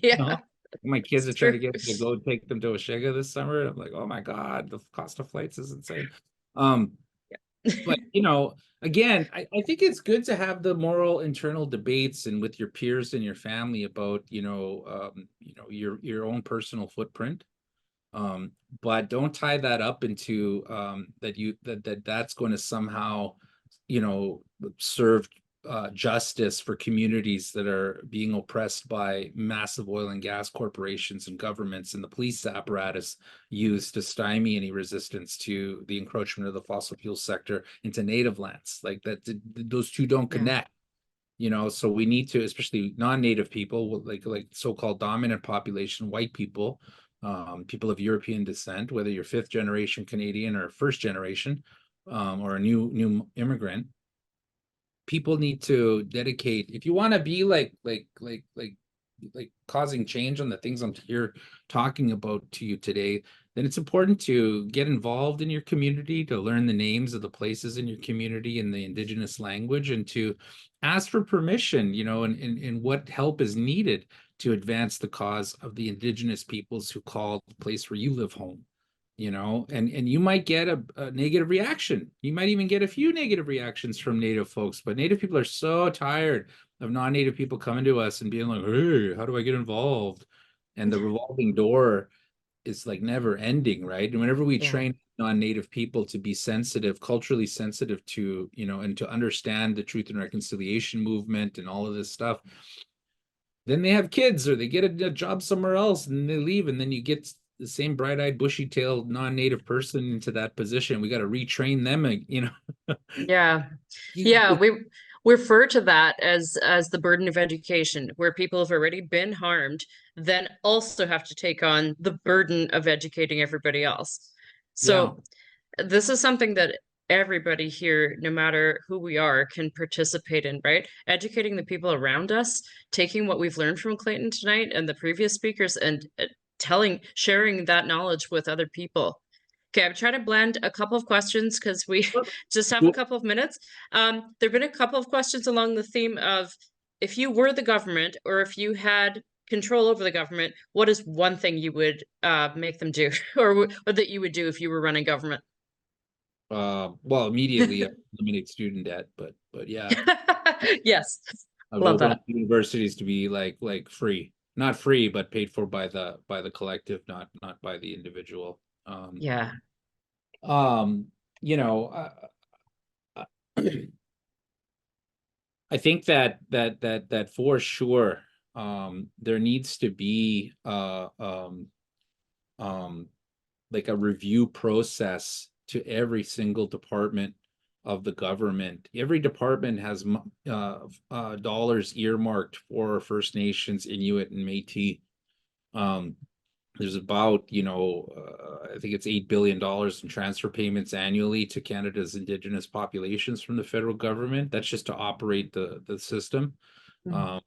Yeah. My kids are trying to get me to go take them to Osheaga this summer. I'm like, oh my God, the cost of flights is insane. But again, I think it's good to have the moral internal debates and with your peers and your family about your own personal footprint. But don't tie that up into that's going to somehow serve justice for communities that are being oppressed by massive oil and gas corporations and governments and the police apparatus used to stymie any resistance to the encroachment of the fossil fuel sector into native lands. Like that, those two don't connect. So we need to, especially non-native people, like so-called dominant population, white people, people of European descent, whether you're fifth generation Canadian or first generation, or a new immigrant. People need to dedicate, if you want to be like causing change on the things I'm here talking about to you today, then it's important to get involved in your community, to learn the names of the places in your community in the Indigenous language, and to ask for permission, and what help is needed to advance the cause of the Indigenous peoples who call the place where you live home. And you might get a negative reaction. You might even get a few negative reactions from Native folks, but Native people are so tired of non-Native people coming to us and being like, hey, how do I get involved? And the revolving door is like never ending, right? And whenever we train non-Native people to be sensitive, culturally sensitive to, and to understand the truth and reconciliation movement and all of this stuff, then they have kids or they get a job somewhere else and they leave, and then you get the same bright-eyed, bushy-tailed, non-native person into that position. We got to retrain them, Yeah, we refer to that as the burden of education, where people have already been harmed, then also have to take on the burden of educating everybody else. So this is something that everybody here, no matter who we are, can participate in, right? Educating the people around us, taking what we've learned from Clayton tonight and the previous speakers, and sharing that knowledge with other people. Okay, I'm trying to blend a couple of questions because we just have a couple of minutes. There've been a couple of questions along the theme of, if you were the government or if you had control over the government, what is one thing you would make them do, or that you would do if you were running government? Well, immediately eliminate student debt, but yeah. Yes. I would want universities to be like free. Not free, but paid for by the collective, not by the individual. Yeah. I think that for sure, there needs to be like a review process to every single department of the government. Every department has dollars earmarked for First Nations, Inuit, and Métis. There's about, I think it's $8 billion in transfer payments annually to Canada's Indigenous populations from the federal government. That's just to operate the system. Mhm.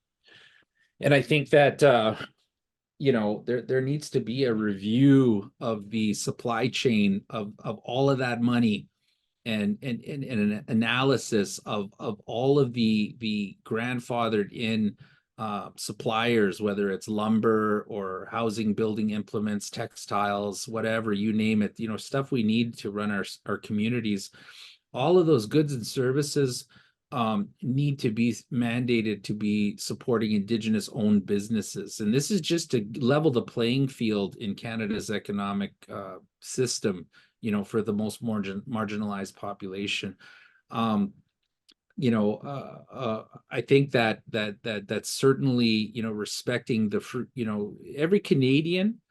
And I think that, there needs to be a review of the supply chain of all of that money, and an analysis of all of the grandfathered in suppliers, whether it's lumber or housing, building implements, textiles, whatever, you name it, stuff we need to run our communities. All of those goods and services need to be mandated to be supporting Indigenous owned businesses. And this is just to level the playing field in Canada's economic system, for the most marginalized population. I think that's certainly, respecting every Canadian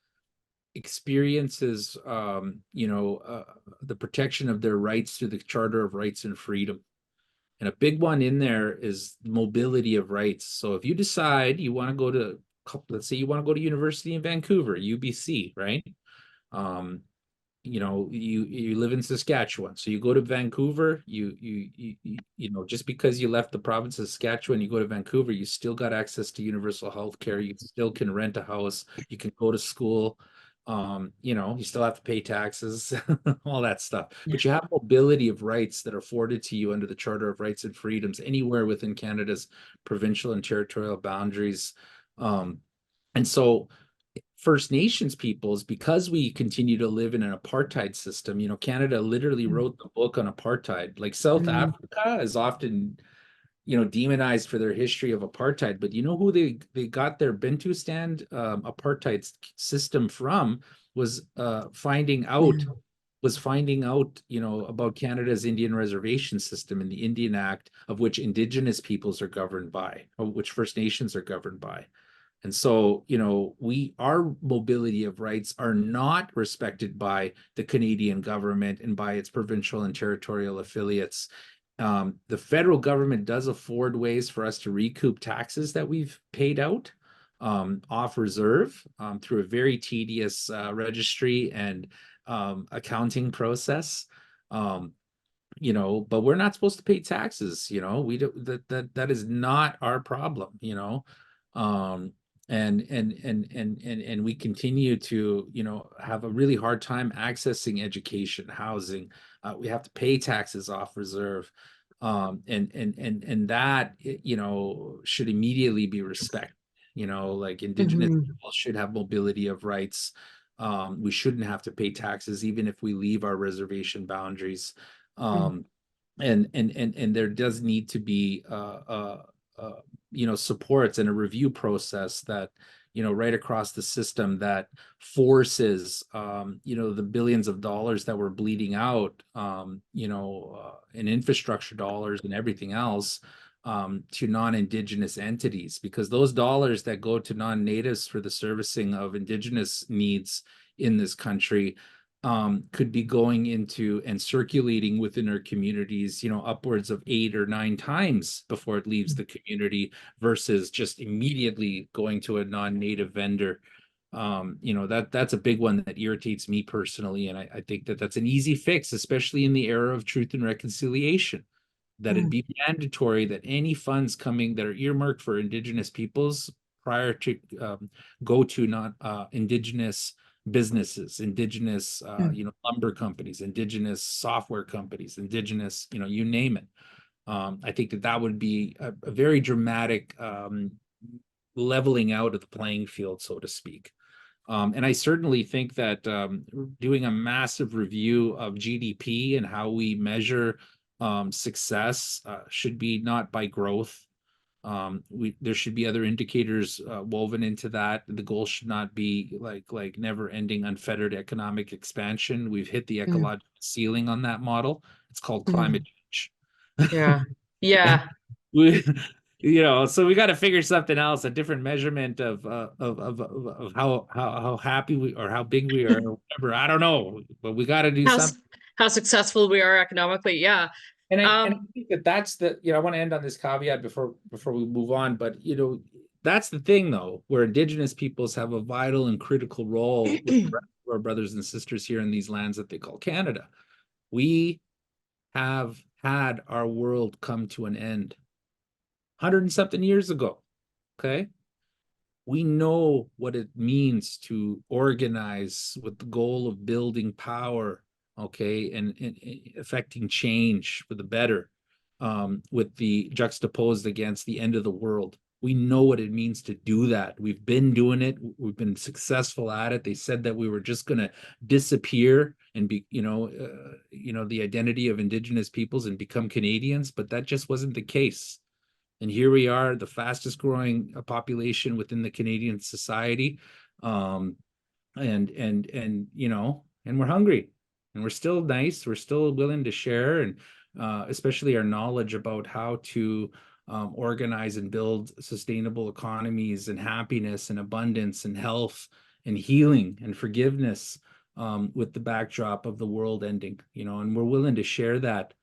experiences, the protection of their rights through the Charter of Rights and Freedom. And a big one in there is mobility of rights. So if you decide you want to go to, let's say you want to go to university in Vancouver, UBC, right? You live in Saskatchewan, so you go to Vancouver, just because you left the province of Saskatchewan, you go to Vancouver, you still got access to universal health care, you still can rent a house, you can go to school, you still have to pay taxes, all that stuff. But you have mobility of rights that are afforded to you under the Charter of Rights and Freedoms anywhere within Canada's provincial and territorial boundaries. And so First Nations peoples, because we continue to live in an apartheid system, Canada literally wrote the book on apartheid. Like South Africa is often, demonized for their history of apartheid, but you know who they got their Bantustan apartheid system from was finding out, about Canada's Indian reservation system and the Indian Act, of which Indigenous peoples are governed by, or which First Nations are governed by. And so, our mobility of rights are not respected by the Canadian government and by its provincial and territorial affiliates. The federal government does afford ways for us to recoup taxes that we've paid out off reserve through a very tedious registry and accounting process. But we're not supposed to pay taxes. We don't, that is not our problem. And we continue to have a really hard time accessing education, housing. We have to pay taxes off reserve, and that should immediately be respected. Like Indigenous people should have mobility of rights. We shouldn't have to pay taxes even if we leave our reservation boundaries. And there does need to be supports and a review process that, right across the system that forces, the billions of dollars that we're bleeding out, in infrastructure dollars and everything else, to non-Indigenous entities, because those dollars that go to non-natives for the servicing of Indigenous needs in this country could be going into and circulating within our communities, upwards of 8 or 9 times before it leaves the community, versus just immediately going to a non-native vendor. That's a big one that irritates me personally. And I think that that's an easy fix, especially in the era of truth and reconciliation, that it'd be mandatory that any funds coming that are earmarked for Indigenous peoples prior to go to non-Indigenous businesses, Indigenous, lumber companies, Indigenous software companies, Indigenous, you name it. I think that would be a very dramatic leveling out of the playing field, so to speak. And I certainly think that doing a massive review of GDP and how we measure success should be not by growth. There should be other indicators woven into that. The goal should not be like never-ending unfettered economic expansion. We've hit the ecological ceiling on that model. It's called climate change. Yeah. So we got to figure something else, a different measurement of how happy we or how big we are, or whatever. I don't know, but we got to do something. How successful we are economically. Yeah. And I think that's I want to end on this caveat before we move on, but that's the thing, though, where Indigenous peoples have a vital and critical role with the rest of our brothers and sisters here in these lands that they call Canada. We have had our world come to an end 100 and something years ago. Okay. We know what it means to organize with the goal of building power, okay, and affecting change for the better, with the juxtaposed against the end of the world. We know what it means to do that. We've been doing it. We've been successful at it. They said that we were just going to disappear and be, the identity of Indigenous peoples and become Canadians, but that just wasn't the case. And here we are, the fastest growing population within the Canadian society. And we're hungry, and we're still nice. We're still willing to share, and especially our knowledge about how to organize and build sustainable economies and happiness and abundance and health and healing and forgiveness, with the backdrop of the world ending, and we're willing to share that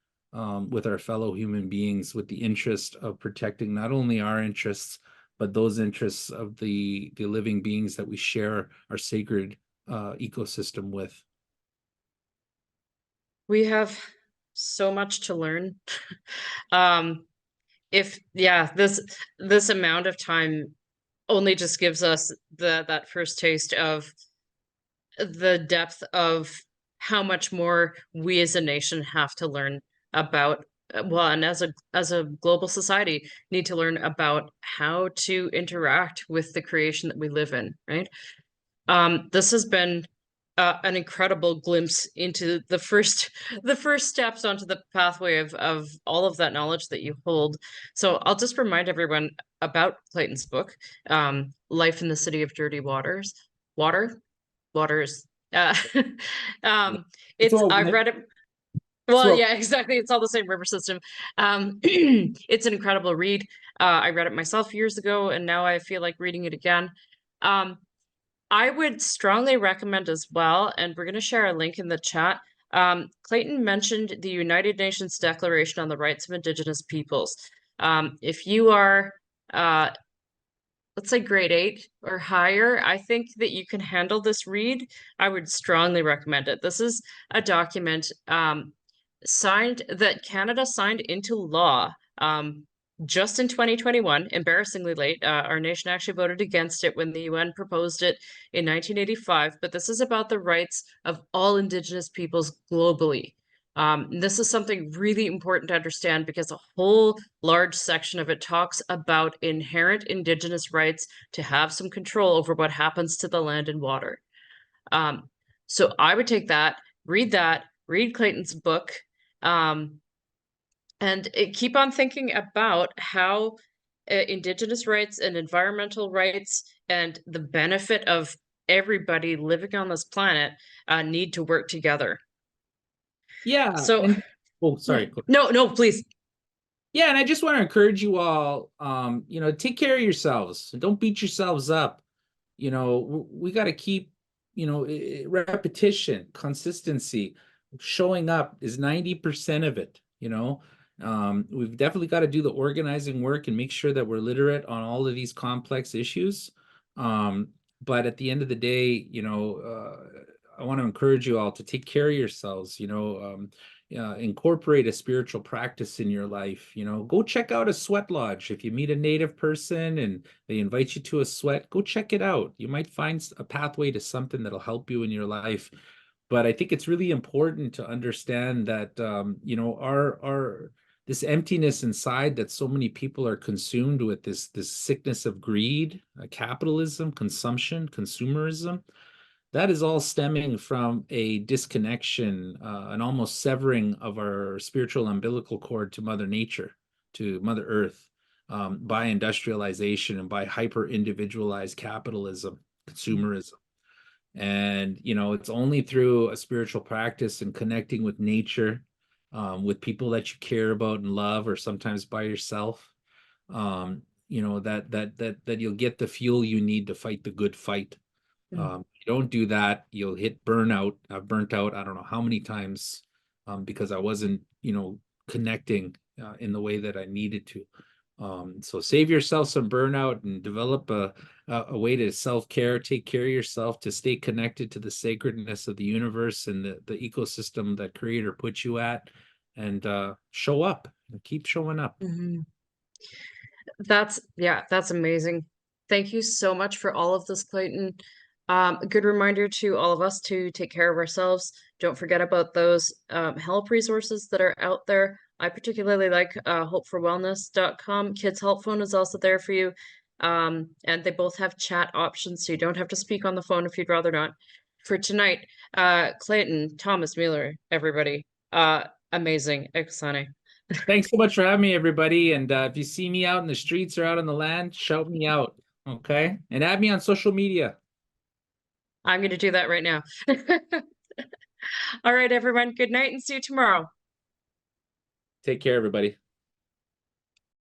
with our fellow human beings, with the interest of protecting not only our interests, but those interests of the living beings that we share our sacred ecosystem with. We have so much to learn. This amount of time only just gives us that first taste of the depth of how much more we as a nation have to learn about, and as a global society need to learn about how to interact with the creation that we live in, right? This has been an incredible glimpse into the first steps onto the pathway of all of that knowledge that you hold. So I'll just remind everyone about Clayton's book, Life in the City of Dirty Waters. Waters. I've read it. Well, yeah, exactly. It's all the same river system. It's an incredible read. I read it myself years ago, and now I feel like reading it again. I would strongly recommend as well, and we're going to share a link in the chat. Clayton mentioned the United Nations Declaration on the Rights of Indigenous Peoples. If you are, let's say grade 8 or higher, I think that you can handle this read. I would strongly recommend it. This is a document that Canada signed into law just in 2021, embarrassingly late. Our nation actually voted against it when the UN proposed it in 1985, but this is about the rights of all Indigenous peoples globally. This is something really important to understand because a whole large section of it talks about inherent Indigenous rights to have some control over what happens to the land and water. So I would take that, read Clayton's book, and keep on thinking about how Indigenous rights and environmental rights and the benefit of everybody living on this planet need to work together. Yeah. So, sorry. No, please. Yeah, and I just want to encourage you all, take care of yourselves. Don't beat yourselves up. We got to keep, repetition, consistency, showing up is 90% of it. We've definitely got to do the organizing work and make sure that we're literate on all of these complex issues. But at the end of the day, I want to encourage you all to take care of yourselves, incorporate a spiritual practice in your life. Go check out a sweat lodge. If you meet a Native person and they invite you to a sweat, go check it out. You might find a pathway to something that'll help you in your life. But I think it's really important to understand that, our this emptiness inside that so many people are consumed with, this sickness of greed, capitalism, consumption, consumerism, that is all stemming from a disconnection, an almost severing of our spiritual umbilical cord to Mother Nature, to Mother Earth, by industrialization and by hyper-individualized capitalism, consumerism. And, it's only through a spiritual practice and connecting with nature, with people that you care about and love, or sometimes by yourself, that you'll get the fuel you need to fight the good fight. You don't do that, you'll hit burnout. I've burnt out, I don't know how many times, because I wasn't, connecting in the way that I needed to. So save yourself some burnout and develop a way to self-care, take care of yourself, to stay connected to the sacredness of the universe and the ecosystem that Creator put you at, and show up and keep showing up. That's amazing. Thank you so much for all of this, Clayton. A good reminder to all of us to take care of ourselves. Don't forget about those help resources that are out there. I particularly like hopeforwellness.com. Kids Help Phone is also there for you. And they both have chat options, so you don't have to speak on the phone if you'd rather not. For tonight, Clayton, Thomas Mueller, everybody. Amazing. Exciting. Thanks so much for having me, everybody. And if you see me out in the streets or out on the land, shout me out, okay? And add me on social media. I'm going to do that right now. All right, everyone. Good night and see you tomorrow. Take care, everybody.